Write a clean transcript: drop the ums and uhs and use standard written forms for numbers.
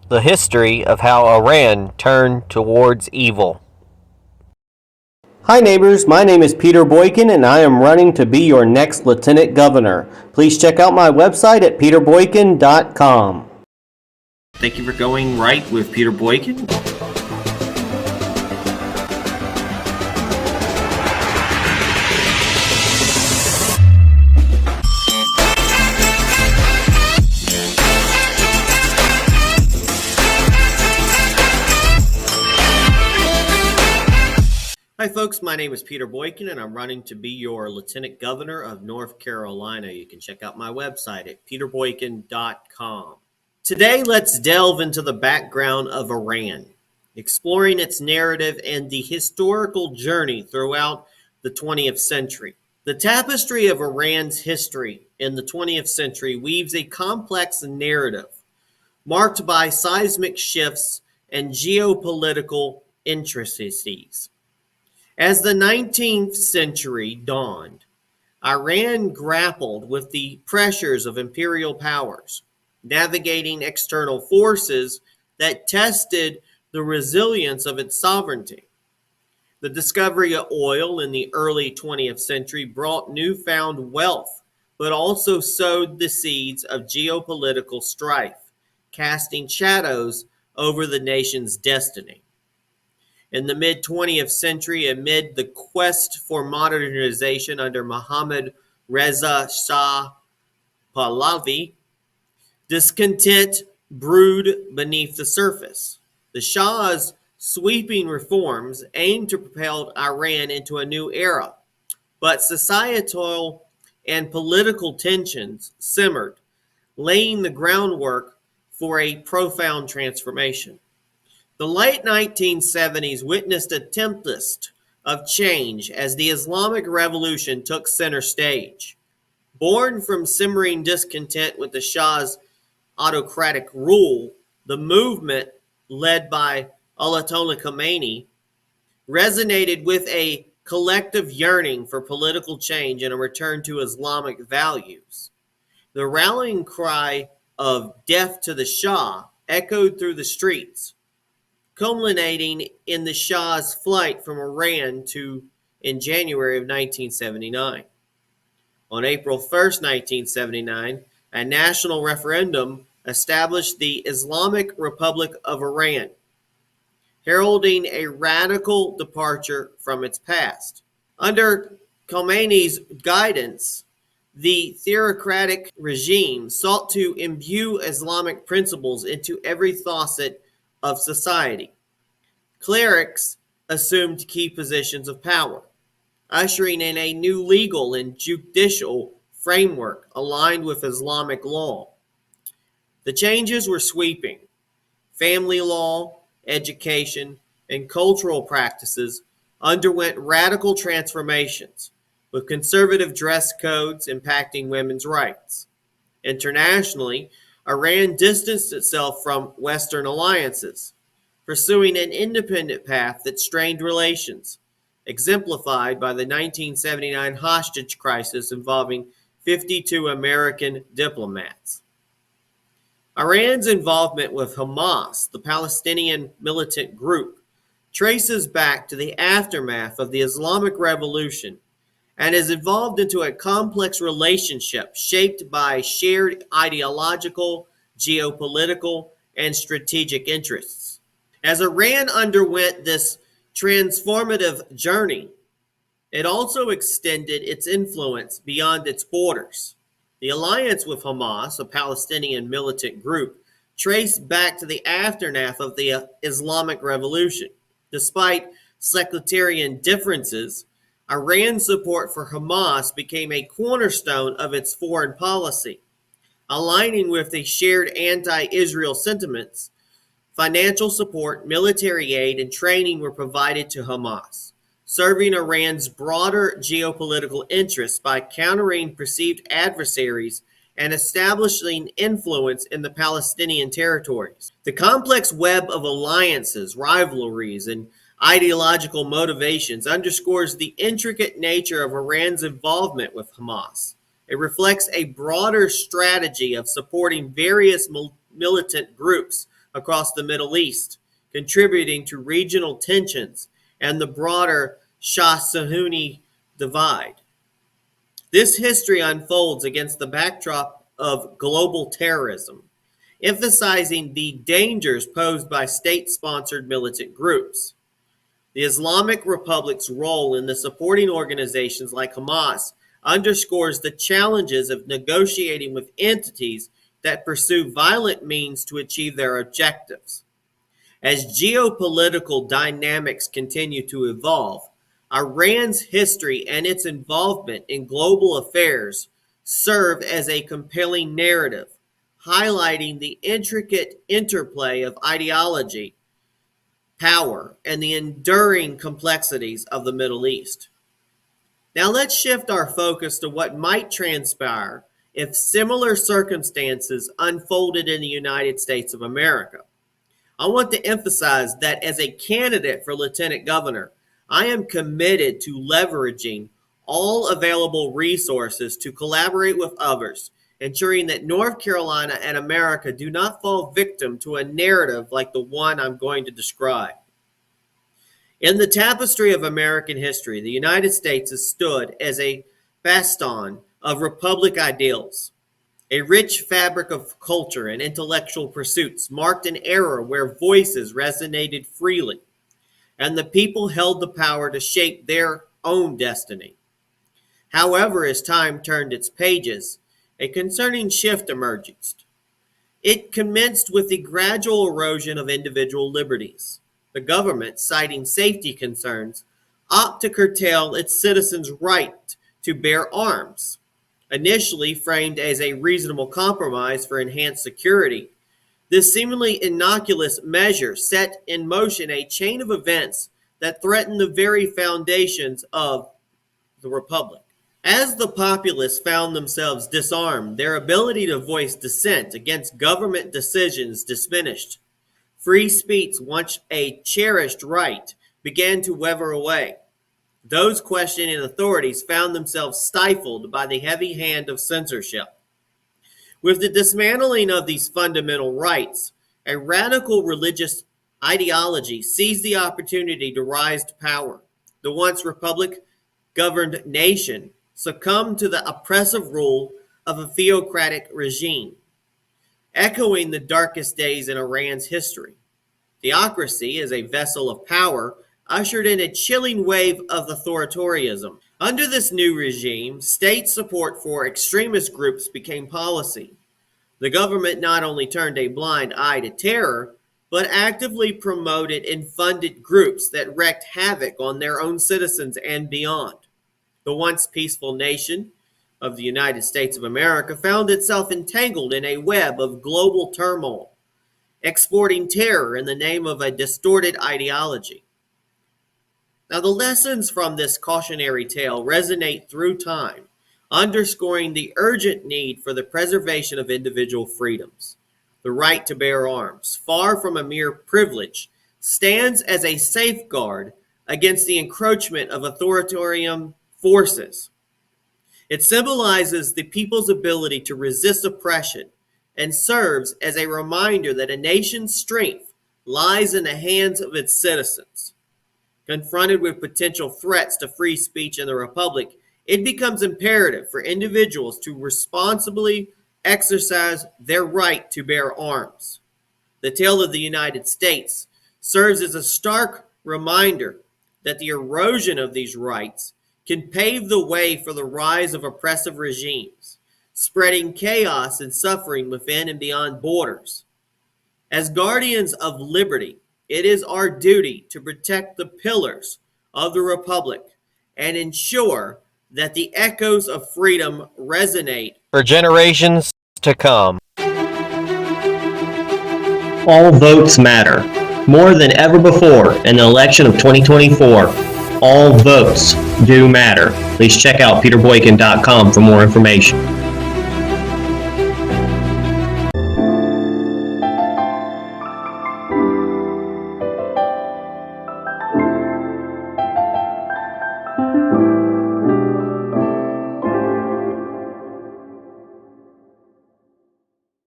the history of how Iran turned towards evil. Hi neighbors, my name is Peter Boykin and I am running to be your next Lieutenant Governor. Please check out my website at peterboykin.com. Thank you for going right with Peter Boykin. Hi folks, my name is Peter Boykin and I'm running to be your Lieutenant Governor of North Carolina. You can check out my website at peterboykin.com. Today, let's delve into the background of Iran, exploring its narrative and the historical journey throughout the 20th century. The tapestry of Iran's history in the 20th century weaves a complex narrative marked by seismic shifts and geopolitical intricacies. As the 19th century dawned, Iran grappled with the pressures of imperial powers, navigating external forces that tested the resilience of its sovereignty. The discovery of oil in the early 20th century brought newfound wealth, but also sowed the seeds of geopolitical strife, casting shadows over the nation's destiny. In the mid-20th century, amid the quest for modernization under Mohammad Reza Shah Pahlavi, discontent brewed beneath the surface. The Shah's sweeping reforms aimed to propel Iran into a new era, but societal and political tensions simmered, laying the groundwork for a profound transformation. The late 1970s witnessed a tempest of change as the Islamic Revolution took center stage. Born from simmering discontent with the Shah's autocratic rule, the movement, led by Ayatollah Khomeini, resonated with a collective yearning for political change and a return to Islamic values. The rallying cry of "Death to the Shah" echoed through the streets, culminating in the Shah's flight from Iran in January of 1979. On April 1st, 1979, a national referendum established the Islamic Republic of Iran, heralding a radical departure from its past. Under Khomeini's guidance, the theocratic regime sought to imbue Islamic principles into every facet of society. Clerics assumed key positions of power, ushering in a new legal and judicial framework aligned with Islamic law. The changes were sweeping. Family law, education, and cultural practices underwent radical transformations, with conservative dress codes impacting women's rights. Internationally, Iran distanced itself from Western alliances, pursuing an independent path that strained relations, exemplified by the 1979 hostage crisis involving 52 American diplomats. Iran's involvement with Hamas, the Palestinian militant group, traces back to the aftermath of the Islamic Revolution and has evolved into a complex relationship shaped by shared ideological, geopolitical, and strategic interests. As Iran underwent this transformative journey, it also extended its influence beyond its borders. The alliance with Hamas, a Palestinian militant group, traced back to the aftermath of the Islamic Revolution. Despite sectarian differences, Iran's support for Hamas became a cornerstone of its foreign policy, aligning with the shared anti-Israel sentiments. Financial support, military aid, and training were provided to Hamas, serving Iran's broader geopolitical interests by countering perceived adversaries and establishing influence in the Palestinian territories. The complex web of alliances, rivalries, and ideological motivations underscores the intricate nature of Iran's involvement with Hamas. It reflects a broader strategy of supporting various militant groups across the Middle East, contributing to regional tensions and the broader Shah-Sunni divide. This history unfolds against the backdrop of global terrorism, emphasizing the dangers posed by state-sponsored militant groups. The Islamic Republic's role in the supporting organizations like Hamas underscores the challenges of negotiating with entities that pursue violent means to achieve their objectives. As geopolitical dynamics continue to evolve, Iran's history and its involvement in global affairs serve as a compelling narrative, highlighting the intricate interplay of ideology, power, and the enduring complexities of the Middle East. Now let's shift our focus to what might transpire if similar circumstances unfolded in the United States of America. I want to emphasize that as a candidate for Lieutenant Governor, I am committed to leveraging all available resources to collaborate with others, ensuring that North Carolina and America do not fall victim to a narrative like the one I'm going to describe. In the tapestry of American history, the United States has stood as a bastion of republic ideals. A rich fabric of culture and intellectual pursuits marked an era where voices resonated freely, and the people held the power to shape their own destiny. However, as time turned its pages, a concerning shift emerged. It commenced with the gradual erosion of individual liberties. The government, citing safety concerns, opted to curtail its citizens' right to bear arms. Initially framed as a reasonable compromise for enhanced security, this seemingly innocuous measure set in motion a chain of events that threatened the very foundations of the republic. As the populace found themselves disarmed, their ability to voice dissent against government decisions diminished. Free speech, once a cherished right, began to wither away. Those questioning authorities found themselves stifled by the heavy hand of censorship. With the dismantling of these fundamental rights, a radical religious ideology seized the opportunity to rise to power. The once republic-governed nation succumbed to the oppressive rule of a theocratic regime, echoing the darkest days in Iran's history. Theocracy, as a vessel of power, ushered in a chilling wave of authoritarianism. Under this new regime, state support for extremist groups became policy. The government not only turned a blind eye to terror, but actively promoted and funded groups that wreaked havoc on their own citizens and beyond. The once peaceful nation of the United States of America found itself entangled in a web of global turmoil, exporting terror in the name of a distorted ideology. Now, the lessons from this cautionary tale resonate through time, underscoring the urgent need for the preservation of individual freedoms. The right to bear arms, far from a mere privilege, stands as a safeguard against the encroachment of authoritarian forces. It symbolizes the people's ability to resist oppression and serves as a reminder that a nation's strength lies in the hands of its citizens. Confronted with potential threats to free speech in the Republic, it becomes imperative for individuals to responsibly exercise their right to bear arms. The tale of the United States serves as a stark reminder that the erosion of these rights can pave the way for the rise of oppressive regimes, spreading chaos and suffering within and beyond borders. As guardians of liberty, it is our duty to protect the pillars of the Republic and ensure that the echoes of freedom resonate for generations to come. All votes matter. More than ever before in the election of 2024, all votes do matter. Please check out peterboykin.com for more information.